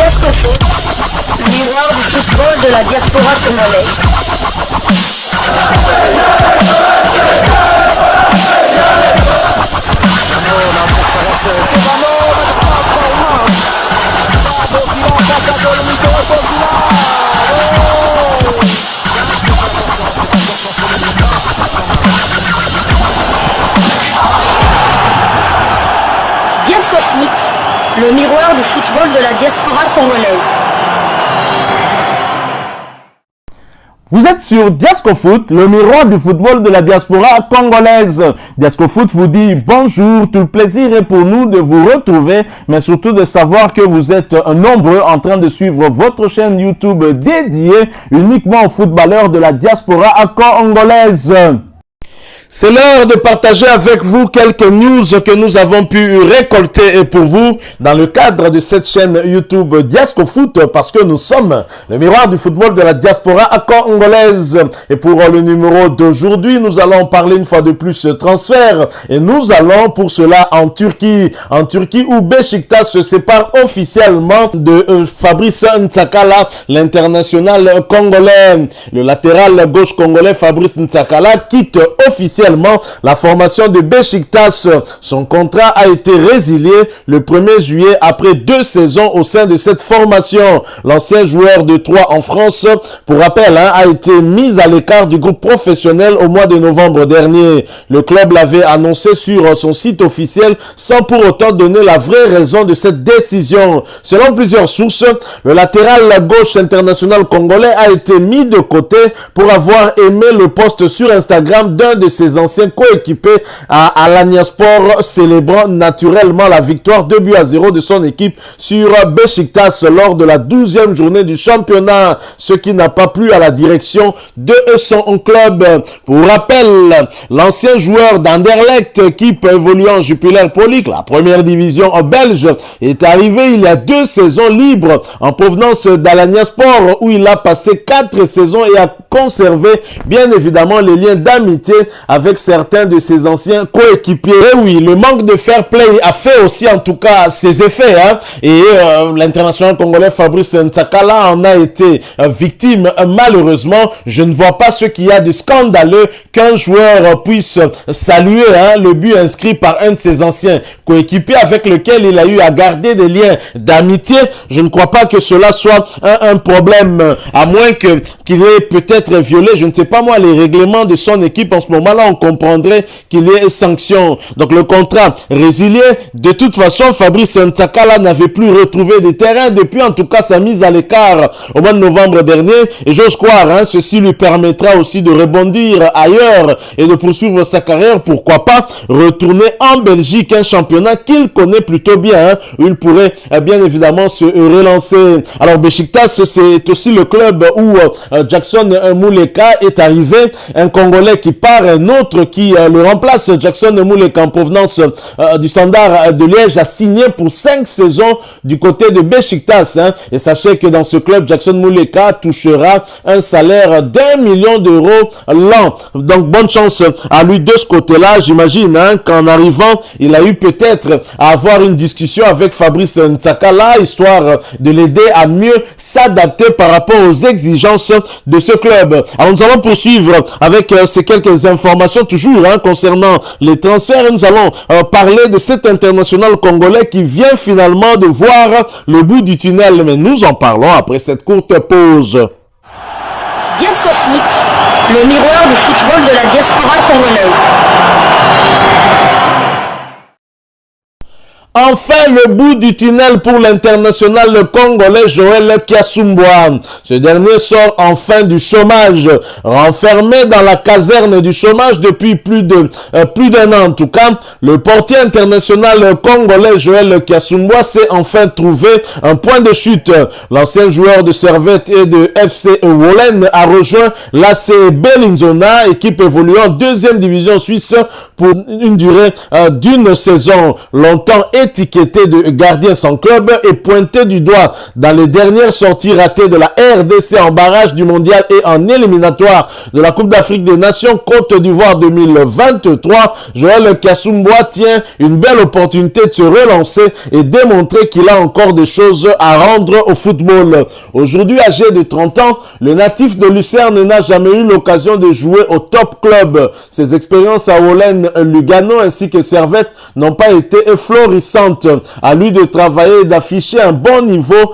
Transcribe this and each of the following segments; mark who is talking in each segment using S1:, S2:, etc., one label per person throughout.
S1: Diasco Foot, le miroir du football de la diaspora congolaise. Diasco Foot, le miroir du football de la diaspora congolaise.
S2: Vous êtes sur Diasco Foot, le miroir du football de la diaspora congolaise. Diasco Foot vous dit bonjour, tout le plaisir est pour nous de vous retrouver, mais surtout de savoir que vous êtes nombreux en train de suivre votre chaîne YouTube dédiée uniquement aux footballeurs de la diaspora congolaise. C'est l'heure de partager avec vous quelques news que nous avons pu récolter pour vous dans le cadre de cette chaîne YouTube Diasco Foot, parce que nous sommes le miroir du football de la diaspora congolaise. Et pour le numéro d'aujourd'hui, nous allons parler une fois de plus transfert, et nous allons pour cela en Turquie où Beşiktaş se sépare officiellement de Fabrice Ntsakala, l'international congolais. Le latéral gauche congolais Fabrice Ntsakala quitte officiellement la formation de Beşiktaş. Son contrat a été résilié le 1er juillet après 2 saisons au sein de cette formation. L'ancien joueur de Troyes en France, pour rappel, a été mis à l'écart du groupe professionnel au mois de novembre dernier. Le club l'avait annoncé sur son site officiel sans pour autant donner la vraie raison de cette décision. Selon plusieurs sources, le latéral gauche international congolais a été mis de côté pour avoir aimé le post sur Instagram d'un de ses anciens coéquipiers à Alanyaspor, célébrant naturellement la victoire 2-0 de son équipe sur Beşiktaş lors de la 12e journée du championnat, ce qui n'a pas plu à la direction de son club. Pour rappel, l'ancien joueur d'Anderlecht, équipe évoluant en Jupiler Pro League, la première division belge, est arrivé il y a 2 saisons libres en provenance d'Alanyaspor, où il a passé 4 saisons et a conservé bien évidemment les liens d'amitié avec certains de ses anciens coéquipiers. Et oui, le manque de fair play a fait aussi en tout cas ses effets, et l'international congolais Fabrice Ntsakala en a été victime malheureusement. Je ne vois pas ce qu'il y a de scandaleux qu'un joueur puisse saluer le but inscrit par un de ses anciens coéquipiers avec lequel il a eu à garder des liens d'amitié. Je ne crois pas que cela soit un problème, à moins qu'il ait peut-être violé, je ne sais pas moi, les règlements de son équipe. En ce moment-là, on comprendrait qu'il y ait sanction. Donc le contrat résilié. De toute façon, Fabrice Ntsakala n'avait plus retrouvé des terrains depuis en tout cas sa mise à l'écart au mois de novembre dernier. Et j'ose croire, ceci lui permettra aussi de rebondir ailleurs et de poursuivre sa carrière. Pourquoi pas retourner en Belgique, un championnat qu'il connaît plutôt bien, où il pourrait bien évidemment se relancer. Alors Beşiktaş, c'est aussi le club où Jackson Muleka est arrivé, un Congolais qui part, un autre qui le remplace. Jackson Muleka, en provenance du Standard de Liège, a signé pour 5 saisons du côté de Beşiktaş. Et sachez que dans ce club, Jackson Muleka touchera un salaire d'1 million d'euros l'an. Donc bonne chance à lui de ce côté-là. J'imagine qu'en arrivant, il a eu peut-être à avoir une discussion avec Fabrice Ntsakala, histoire de l'aider à mieux s'adapter par rapport aux exigences de ce club. Alors nous allons poursuivre avec ces quelques informations toujours concernant les transferts, et nous allons parler de cet international congolais qui vient finalement de voir le bout du tunnel, mais nous en parlons après cette courte pause.
S1: Diasco Foot, le miroir du football de la diaspora congolaise.
S2: Enfin, le bout du tunnel pour l'international congolais Joël Kiassoumboua. Ce dernier sort enfin du chômage, renfermé dans la caserne du chômage depuis plus d'un an en tout cas. Le portier international congolais Joël Kiassoumboua s'est enfin trouvé un point de chute. L'ancien joueur de Servette et de FC Wolen a rejoint l'AC Bellinzona, équipe évoluant en 2e division suisse pour une durée d'une saison. Longtemps étiqueté de gardien sans club et pointé du doigt dans les dernières sorties ratées de la RDC en barrage du mondial et en éliminatoire de la Coupe d'Afrique des Nations Côte d'Ivoire 2023. Joël Kasumboa tient une belle opportunité de se relancer et démontrer qu'il a encore des choses à rendre au football. Aujourd'hui, âgé de 30 ans, le natif de Lucerne n'a jamais eu l'occasion de jouer au top club. Ses expériences à Olène, Lugano ainsi que Servette n'ont pas été florissantes. À lui de travailler et d'afficher un bon niveau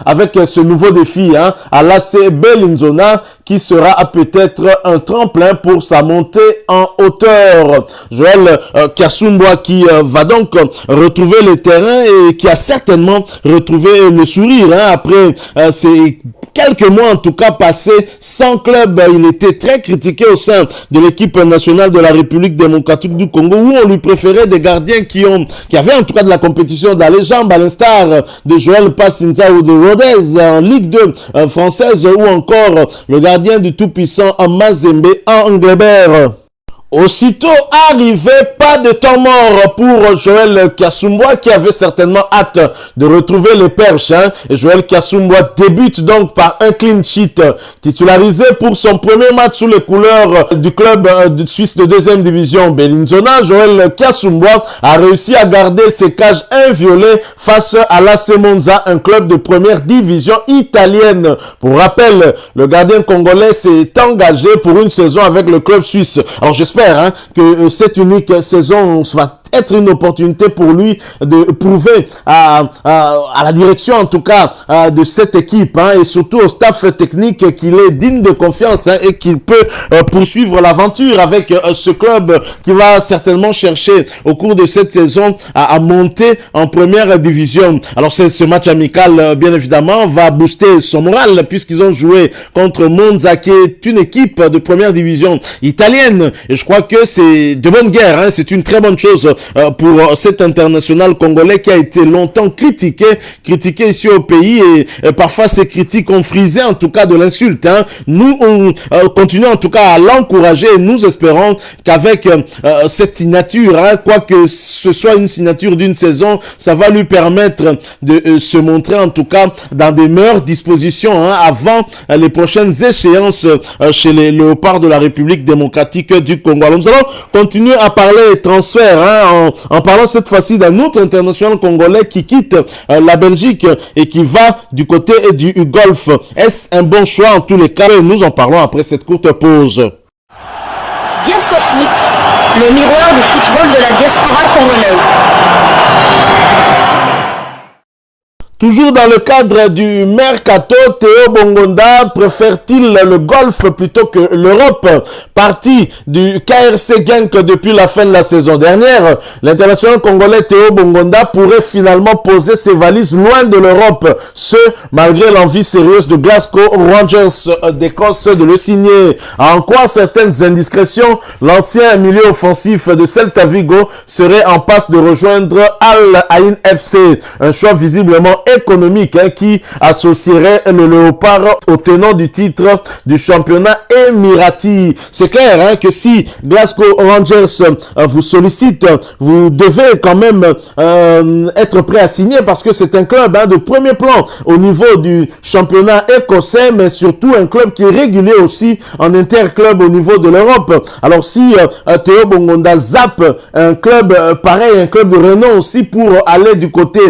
S2: avec ce nouveau défi à l'AC Bellinzona qui sera peut-être un tremplin pour sa montée en hauteur. Joël Kasumboa qui va donc retrouver le terrain et qui a certainement retrouvé le sourire après ces quelques mois en tout cas passés sans club. Il était très critiqué au sein de l'équipe nationale de la République démocratique du Congo où on lui préférait des gardiens qui avaient en tout cas de la compétition dans les jambes, à l'instar de Joël Passinza ou de Rodez en Ligue 2 française ou encore le gardien du tout-puissant Mazembe en Anglebert. Aussitôt arrivé, pas de temps mort pour Joël Kasumboa qui avait certainement hâte de retrouver les perches. Et Joël Kasumboa débute donc par un clean sheet. Titularisé pour son premier match sous les couleurs du club de Suisse de deuxième division Bellinzona, Joël Kasumboa a réussi à garder ses cages inviolées face à l'AC Monza, un club de première division italienne. Pour rappel, le gardien congolais s'est engagé pour une saison avec le club suisse. Alors j'espère que cette unique saison va être une opportunité pour lui de prouver à la direction en tout cas de cette équipe et surtout au staff technique qu'il est digne de confiance et qu'il peut poursuivre l'aventure avec ce club qui va certainement chercher au cours de cette saison à monter en première division. Alors ce match amical bien évidemment va booster son moral puisqu'ils ont joué contre Monza qui est une équipe de première division italienne et je crois que c'est de bonne guerre, c'est une très bonne chose pour cet international congolais qui a été longtemps critiqué ici au pays et parfois ces critiques ont frisé en tout cas de l'insulte. Nous on continue en tout cas à l'encourager et nous espérons qu'avec cette signature, quoique ce soit une signature d'une saison, ça va lui permettre de se montrer en tout cas dans des meilleures dispositions avant les prochaines échéances chez les Léopards de la République démocratique du Congo. Alors, nous allons continuer à parler transfert en parlant cette fois-ci d'un autre international congolais qui quitte la Belgique et qui va du côté du golf. Est-ce un bon choix en tous les cas? Nous en parlons après cette courte pause.
S1: Diasco Foot, le miroir du football de la diaspora congolaise.
S2: Toujours dans le cadre du mercato, Théo Bongonda préfère-t-il le golf plutôt que l'Europe? Parti du KRC Genk depuis la fin de la saison dernière, l'international congolais Théo Bongonda pourrait finalement poser ses valises loin de l'Europe, ce malgré l'envie sérieuse de Glasgow Rangers d'Écosse de le signer. En quoi certaines indiscrétions, l'ancien milieu offensif de Celta Vigo serait en passe de rejoindre Al Ain FC, un choix visiblement économique qui associerait le Léopard au tenant du titre du championnat émirati. C'est clair que si Glasgow Rangers vous sollicite, vous devez quand même être prêt à signer parce que c'est un club de premier plan au niveau du championnat écossais, mais surtout un club qui est régulier aussi en interclub au niveau de l'Europe. Alors si Théo Bongonda zappe un club pareil, un club de renom aussi pour aller du côté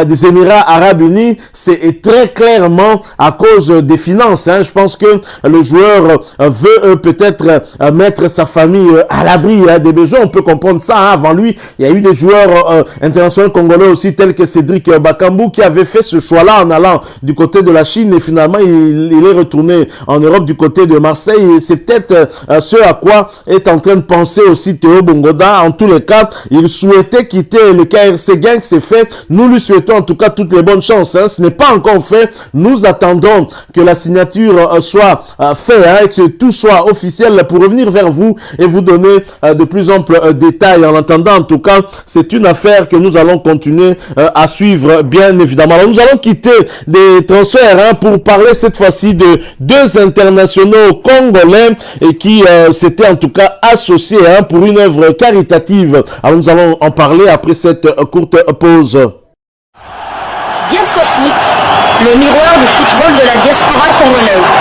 S2: des Émirats Arabes Unis, c'est très clairement à cause des finances. Je pense que le joueur veut peut-être mettre sa famille à l'abri des besoins. On peut comprendre ça. Avant lui, il y a eu des joueurs internationaux congolais aussi tels que Cédric Bakambu qui avait fait ce choix-là en allant du côté de la Chine et finalement il est retourné en Europe du côté de Marseille et c'est peut-être ce à quoi est en train de penser aussi Théo Bongonda. En tous les cas, il souhaitait quitter le KRC Genk, c'est fait. Nous lui souhaitons en tout cas toutes les bonnes bonne chance. Hein. Ce n'est pas encore fait. Nous attendons que la signature soit faite, hein, et que tout soit officiel pour revenir vers vous et vous donner de plus amples détails. En attendant, en tout cas, c'est une affaire que nous allons continuer à suivre, bien évidemment. Alors, nous allons quitter des transferts, hein, pour parler cette fois-ci de deux internationaux congolais et qui s'étaient en tout cas associés, hein, pour une œuvre caritative. Alors, nous allons en parler après cette courte pause.
S1: Diasco Foot, le miroir du football de la diaspora congolaise.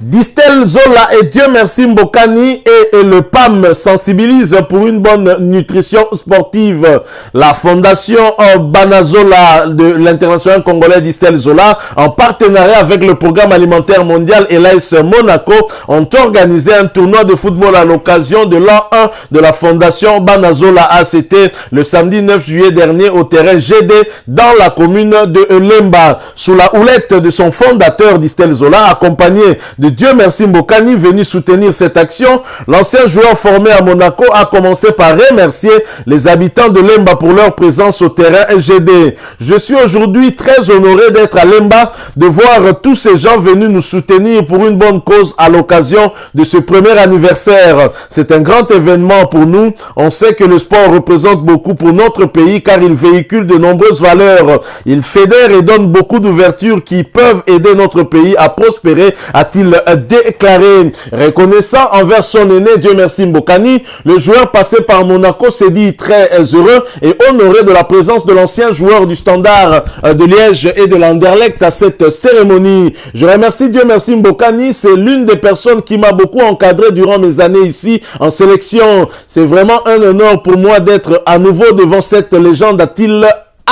S2: Distel Zola et Dieu merci Mbokani et le PAM sensibilisent pour une bonne nutrition sportive. La fondation Banazola de l'international congolais Distel Zola, en partenariat avec le programme alimentaire mondial et l'AS Monaco, ont organisé un tournoi de football à l'occasion de l'an 1 de la fondation Banazola ACT le samedi 9 juillet dernier au terrain GD dans la commune de Lemba, sous la houlette de son fondateur Distel Zola, accompagné de Dieu merci Mbokani, venu soutenir cette action. L'ancien joueur formé à Monaco a commencé par remercier les habitants de Lemba pour leur présence au terrain LGD. Je suis aujourd'hui très honoré d'être à Lemba, de voir tous ces gens venus nous soutenir pour une bonne cause à l'occasion de ce premier anniversaire. C'est un grand événement pour nous. On sait que le sport représente beaucoup pour notre pays car il véhicule de nombreuses valeurs. Il fédère et donne beaucoup d'ouvertures qui peuvent aider notre pays à prospérer, a-t-il déclaré. Reconnaissant envers son aîné, Dieu merci Mbokani, le joueur passé par Monaco s'est dit très heureux et honoré de la présence de l'ancien joueur du Standard de Liège et de l'Anderlecht à cette cérémonie. Je remercie Dieu merci Mbokani, c'est l'une des personnes qui m'a beaucoup encadré durant mes années ici en sélection. C'est vraiment un honneur pour moi d'être à nouveau devant cette légende, a-t-il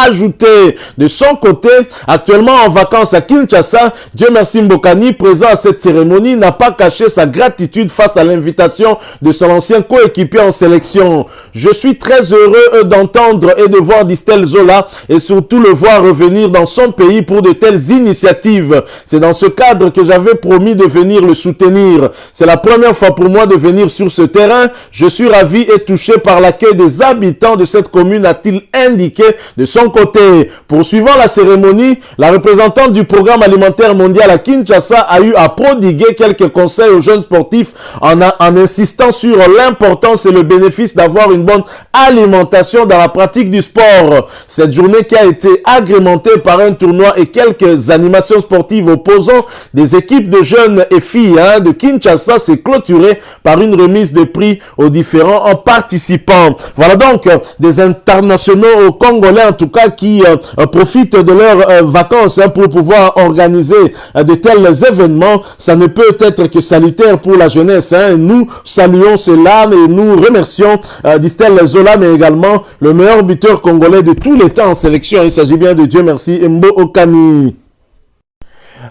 S2: ajouté. De son côté, actuellement en vacances à Kinshasa, Dieu merci Mbokani, présent à cette cérémonie, n'a pas caché sa gratitude face à l'invitation de son ancien coéquipier en sélection. Je suis très heureux d'entendre et de voir Distel Zola et surtout le voir revenir dans son pays pour de telles initiatives. C'est dans ce cadre que j'avais promis de venir le soutenir. C'est la première fois pour moi de venir sur ce terrain. Je suis ravi et touché par l'accueil des habitants de cette commune, a-t-il indiqué de son côté. Poursuivant la cérémonie, la représentante du programme alimentaire mondial à Kinshasa a eu à prodiguer quelques conseils aux jeunes sportifs en insistant sur l'importance et le bénéfice d'avoir une bonne alimentation dans la pratique du sport. Cette journée qui a été agrémentée par un tournoi et quelques animations sportives opposant des équipes de jeunes et filles, hein, de Kinshasa s'est clôturée par une remise de prix aux différents participants. Voilà donc des internationaux congolais en tout cas qui profitent de leurs vacances, hein, pour pouvoir organiser de tels événements. Ça ne peut être que salutaire pour la jeunesse. Hein. Nous saluons cela et nous remercions Distel Zola, mais également le meilleur buteur congolais de tous les temps en sélection. Il s'agit bien de Dieu merci Mbokani.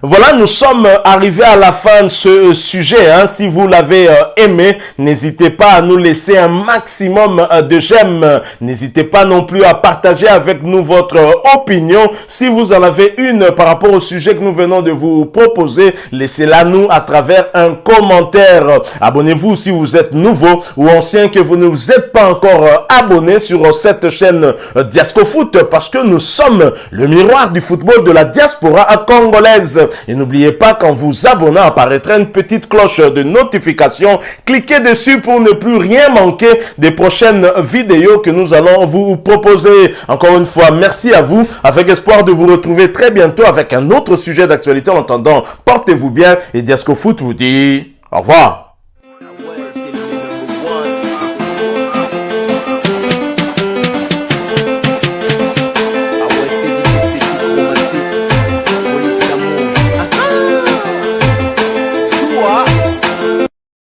S2: Voilà, nous sommes arrivés à la fin de ce sujet. Hein. Si vous l'avez aimé, n'hésitez pas à nous laisser un maximum de j'aime. N'hésitez pas non plus à partager avec nous votre opinion. Si vous en avez une par rapport au sujet que nous venons de vous proposer, laissez-la nous à travers un commentaire. Abonnez-vous si vous êtes nouveau ou ancien, que vous ne vous êtes pas encore abonné sur cette chaîne Diasco Foot, parce que nous sommes le miroir du football de la diaspora congolaise. Et n'oubliez pas qu'en vous abonnant apparaîtra une petite cloche de notification. Cliquez dessus pour ne plus rien manquer des prochaines vidéos que nous allons vous proposer. Encore une fois, merci à vous, avec espoir de vous retrouver très bientôt avec un autre sujet d'actualité. En attendant, portez-vous bien et Diasco Foot vous dit au revoir.